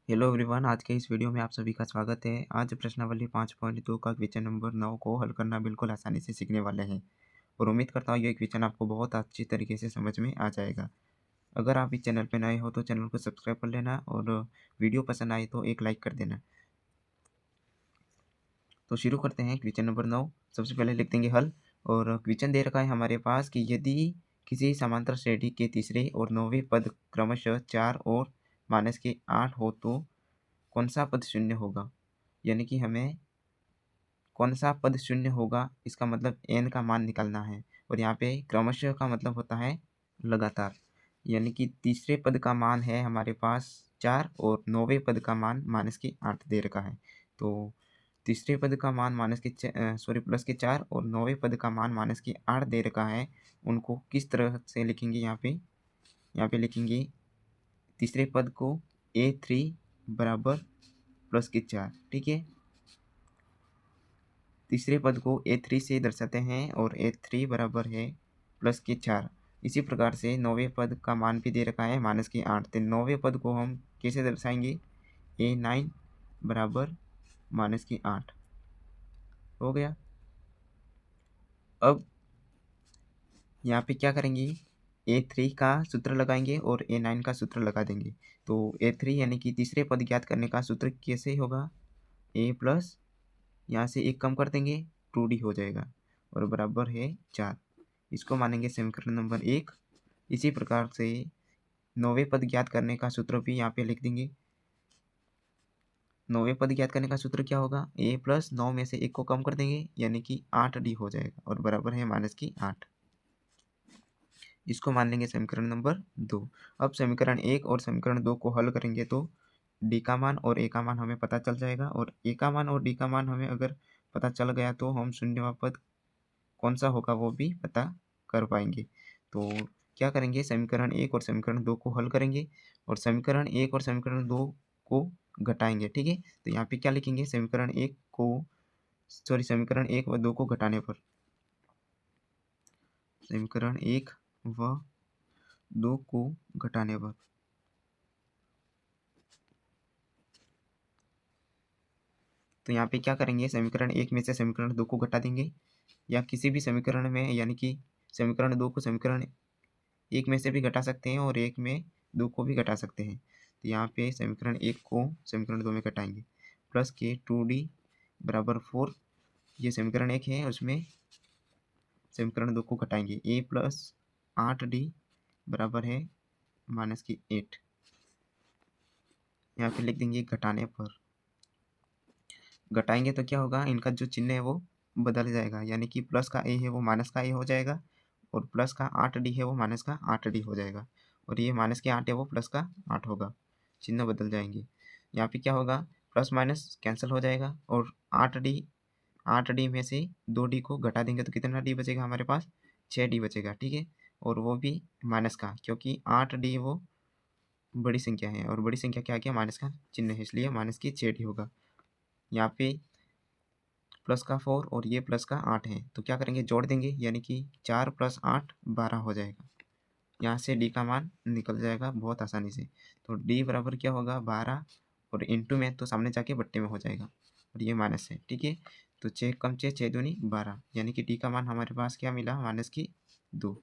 Hello everyone, आज के इस वीडियो में आप सभी का स्वागत है। आज प्रश्नावली 5.2 का क्वेश्चन नंबर 9 को हल करना बिल्कुल आसानी से सीखने वाले हैं और उम्मीद करता हूँ ये क्वेश्चन आपको बहुत अच्छी तरीके से समझ में आ जाएगा। अगर आप इस चैनल पर नए हो तो चैनल को सब्सक्राइब कर लेना और वीडियो पसंद आए तो एक लाइक कर देना। तो शुरू करते हैं क्वेश्चन नंबर 9। सबसे पहले लिख देंगे हल और क्वेश्चन दे रखा है हमारे पास कि यदि किसी समांतर श्रेणी के तीसरे और 9वें पद क्रमशः 4 और -8 हो तो कौन सा पद शून्य होगा। यानी कि हमें कौन सा पद शून्य होगा इसका मतलब n का मान निकालना है और यहाँ पे क्रमशः का मतलब होता है लगातार। यानी कि तीसरे पद का मान है हमारे पास 4 और 9वें पद का मान -8 दे रखा है। तो तीसरे पद का मान प्लस के 4 और 9वें पद का मान -8 दे रखा है। उनको किस तरह से लिखेंगे यहाँ पे लिखेंगे तीसरे पद को a3 बराबर प्लस के 4। ठीक है, तीसरे पद को a3 से दर्शाते हैं और a3 बराबर है प्लस के 4। इसी प्रकार से 9वें पद का मान भी दे रखा है -8। तो 9वें पद को हम कैसे दर्शाएंगे, a9 बराबर -8 हो गया। अब यहाँ पे क्या करेंगे, a3 का सूत्र लगाएंगे और a9 का सूत्र लगा देंगे। तो a3 यानी कि तीसरे पद ज्ञात करने का सूत्र कैसे होगा, a प्लस यहाँ से एक कम कर देंगे 2d हो जाएगा और बराबर है 4। इसको मानेंगे समीकरण नंबर 1। इसी प्रकार से 9वें पद ज्ञात करने का सूत्र भी यहाँ पे लिख देंगे। 9वें पद ज्ञात करने का सूत्र क्या होगा, a प्लस 9 में से एक को कम कर देंगे यानी कि 8d हो जाएगा और बराबर है -8। इसको मान लेंगे समीकरण नंबर 2। अब समीकरण 1 और समीकरण 2 को हल करेंगे तो d का मान और a का मान हमें पता चल जाएगा और a का मान और d का मान हमें अगर पता चल गया तो हम शून्यवा पद कौन सा होगा वो भी पता कर पाएंगे। तो क्या करेंगे, समीकरण 1 और समीकरण 2 को हल करेंगे और समीकरण 1 और समीकरण 2 को घटाएंगे। ठीक है, तो यहाँ पे क्या लिखेंगे, समीकरण 1 व 2 को घटाने पर, समीकरण 1 व 2 को घटाने पर तो यहाँ पे क्या करेंगे, समीकरण 1 में से समीकरण 2 को घटा देंगे या किसी भी समीकरण में, यानी कि समीकरण 2 को समीकरण 1 में से भी घटा सकते हैं और 1 में 2 को भी घटा सकते हैं। तो यहाँ पे समीकरण 1 को समीकरण 2 में घटाएंगे, प्लस के 2d बराबर 4। ये समीकरण 1 है, उसमें समीकरण 2 को घटाएंगे, a प्लस 8d बराबर है -8। यहाँ पे लिख देंगे घटाने पर। घटाएंगे तो क्या होगा, इनका जो चिन्ह है वो बदल जाएगा, यानी कि प्लस का a है वो माइनस का a हो जाएगा और प्लस का 8d है वो माइनस का 8d हो जाएगा और ये -8 है वो प्लस का 8 होगा। चिन्ह बदल जाएंगे। यहाँ पे क्या होगा, प्लस माइनस कैंसिल हो जाएगा और 8d में से 2d को घटा देंगे तो कितना d बचेगा हमारे पास, 6d बचेगा। ठीक है, और वो भी माइनस का, क्योंकि 8d वो बड़ी संख्या है और बड़ी संख्या क्या क्या माइनस का चिन्ह है, इसलिए माइनस की 6d होगा। यहाँ पे प्लस का 4 और ये प्लस का 8 है, तो क्या करेंगे, जोड़ देंगे, यानी कि 4 + 8 12 हो जाएगा। यहाँ से d का मान निकल जाएगा बहुत आसानी से। तो d बराबर क्या होगा, 12 और इंटू में तो सामने जाके बट्टे में हो जाएगा और ये माइनस है। ठीक है, तो 6 कम 6 6 दूनी 12, यानी कि d का मान हमारे पास क्या मिला, -2।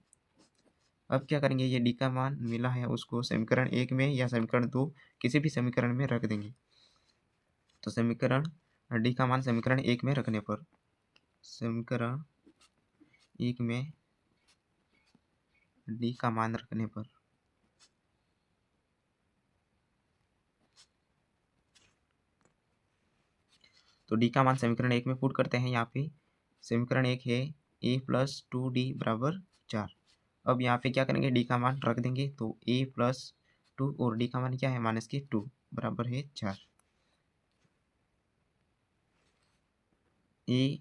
अब क्या करेंगे, ये d का मान मिला है उसको समीकरण 1 में या समीकरण 2 किसी भी समीकरण में रख देंगे। तो समीकरण d का मान समीकरण 1 में रखने पर, समीकरण 1 में d का मान रखने पर तो d का मान समीकरण 1 में पुट करते हैं। यहाँ पे समीकरण 1 है a प्लस 2d बराबर 4। अब यहाँ पे क्या करेंगे, d का मान रख देंगे, तो a प्लस 2 और d का मान क्या है, -2 बराबर है 4। a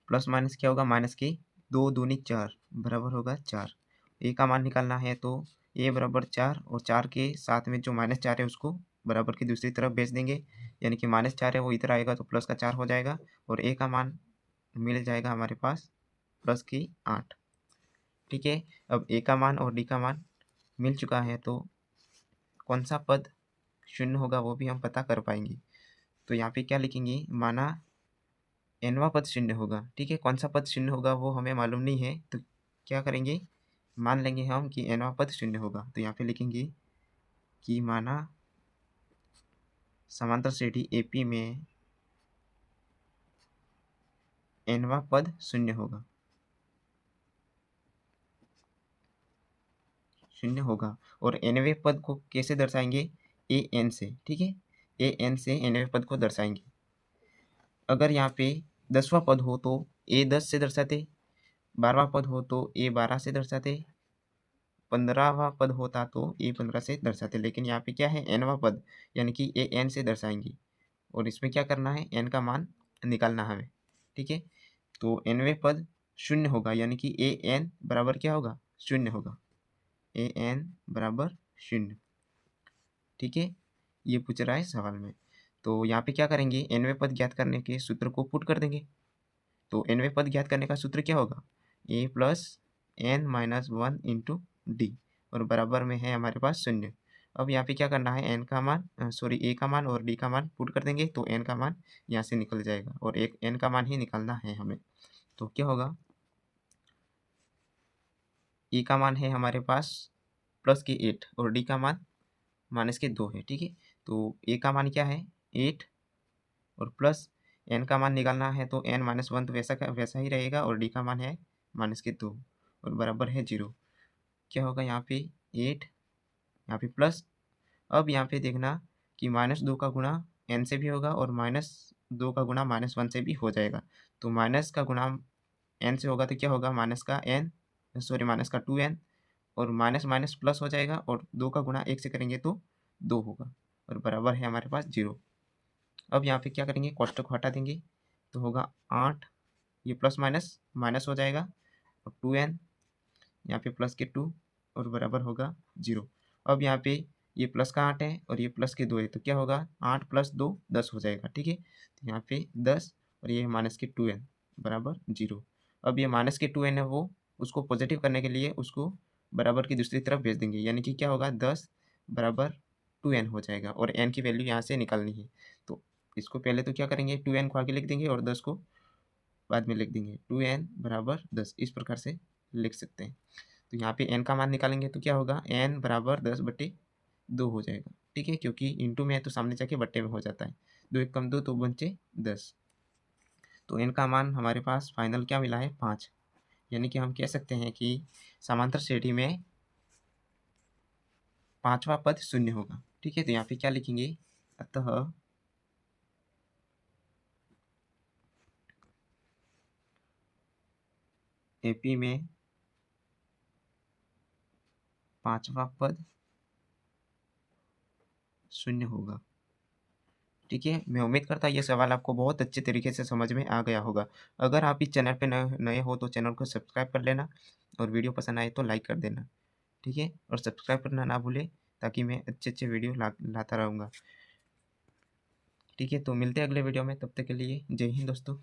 प्लस माइनस क्या होगा, माइनस के 2 दूनी 4 बराबर होगा 4। a का मान निकालना है तो a बराबर 4 और 4 के साथ में जो -4 है उसको बराबर की दूसरी तरफ भेज देंगे, यानी कि -4 है वो इधर आएगा तो प्लस का 4 हो जाएगा और a का मान मिल जाएगा हमारे पास प्लस की 8। ठीक है, अब a का मान और d का मान मिल चुका है तो कौन सा पद शून्य होगा वो भी हम पता कर पाएंगे। तो यहाँ पे क्या लिखेंगे, माना nवां पद शून्य होगा। ठीक है, कौन सा पद शून्य होगा वो हमें मालूम नहीं है, तो क्या करेंगे, मान लेंगे हम कि nवां पद शून्य होगा। तो यहाँ पे लिखेंगे कि माना समांतर श्रेणी AP में nवां पद शून्य होगा, शून्य होगा। और nवें पद को कैसे दर्शाएंगे, an से। ठीक है, an से nवें पद को दर्शाएंगे। अगर यहाँ पे 10वां पद हो तो a 10 से दर्शाते, 12वां पद हो तो a 12 से दर्शाते, 15वां पद होता तो a 15 से दर्शाते। लेकिन यहाँ पे क्या है, nवां पद, यानी कि a n से दर्शाएंगे। और इसमें क्या करना है, n का मान निकालना है हमें। ठीक है, तो nवें पद शून्य होगा, यानी कि a n बराबर क्या होगा, शून्य होगा, a n बराबर शून्य। ठीक है, ये पूछ रहा है सवाल में। तो यहाँ पे क्या करेंगे, nवें पद ज्ञात करने के सूत्र को पुट कर देंगे। तो nवें पद ज्ञात करने का सूत्र क्या होगा, a plus n minus 1 into D, और बराबर में है हमारे पास शून्य। अब यहाँ पे क्या करना है, n का मान a का मान और d का मान पुट कर देंगे, तो n का मान यहाँ से निकल जाएगा, और एक n का मान ही निकालना है हमें। तो क्या होगा, e का मान है हमारे पास प्लस के 8 और d का मान माइनस के 2 है। ठीक है, तो a का मान क्या है 8, और प्लस n का मान निकालना है, तो n माइनस 1 तो वैसा का वैसा ही रहेगा, और d का मान है माइनस के 2 और बराबर है 0। क्या होगा यहाँ पे 8, यहाँ पे प्लस। अब यहाँ पे देखना कि -2 का गुणा n से भी होगा, और -2 का गुणा -1 से भी हो जाएगा। तो माइनस का गुणा n से होगा तो क्या होगा, माइनस का 2n, और माइनस माइनस प्लस हो जाएगा, और 2 का गुणा 1 से करेंगे तो 2 होगा, और बराबर है हमारे पास 0। अब यहाँ पे क्या करेंगे, कोष्टक को हटा देंगे, तो होगा 8, ये प्लस माइनस माइनस हो जाएगा, और 2n यहाँ पे प्लस के 2, और बराबर होगा 0। अब यहाँ पे ये प्लस का 8 है और ये प्लस के 2 है, तो क्या होगा 8 प्लस 2 10 हो जाएगा। ठीक है, तो यहाँ पे 10 और ये माइनस के 2n बराबर 0। अब ये माइनस के 2n है, वो उसको पॉजिटिव करने के लिए उसको बराबर की दूसरी तरफ भेज देंगे, यानी कि क्या होगा 10 बराबर 2n हो जाएगा, और n की वैल्यू यहाँ से निकालनी है। तो इसको पहले तो क्या करेंगे, 2n को आगे लिख देंगे और 10 को बाद में लिख देंगे, 2n बराबर 10, इस प्रकार से लिख सकते हैं। तो यहाँ पे n का मान निकालेंगे तो क्या होगा, n बराबर 10/2 हो जाएगा। ठीक है, क्योंकि इंटू में है तो सामने जाके बट्टे में हो जाता है, 2 1 कम 2 तो बचे 10। तो n का मान हमारे पास फाइनल क्या मिला है, 5। यानी कि हम कह सकते हैं कि समांतर श्रेणी में 5वां पद शून्य होगा। ठीक है, तो यहाँ पे क्या लिखेंगे, अतः AP में 5वां पद शून्य होगा। ठीक है, मैं उम्मीद करता ये सवाल आपको बहुत अच्छे तरीके से समझ में आ गया होगा। अगर आप इस चैनल पे नए नए हो तो चैनल को सब्सक्राइब कर लेना, और वीडियो पसंद आए तो लाइक कर देना। ठीक है, और सब्सक्राइब करना ना भूलें, ताकि मैं अच्छे वीडियो लाता रहूँगा। ठीक है, तो मिलते हैं अगले वीडियो में, तब तक के लिए जय हिंद दोस्तों।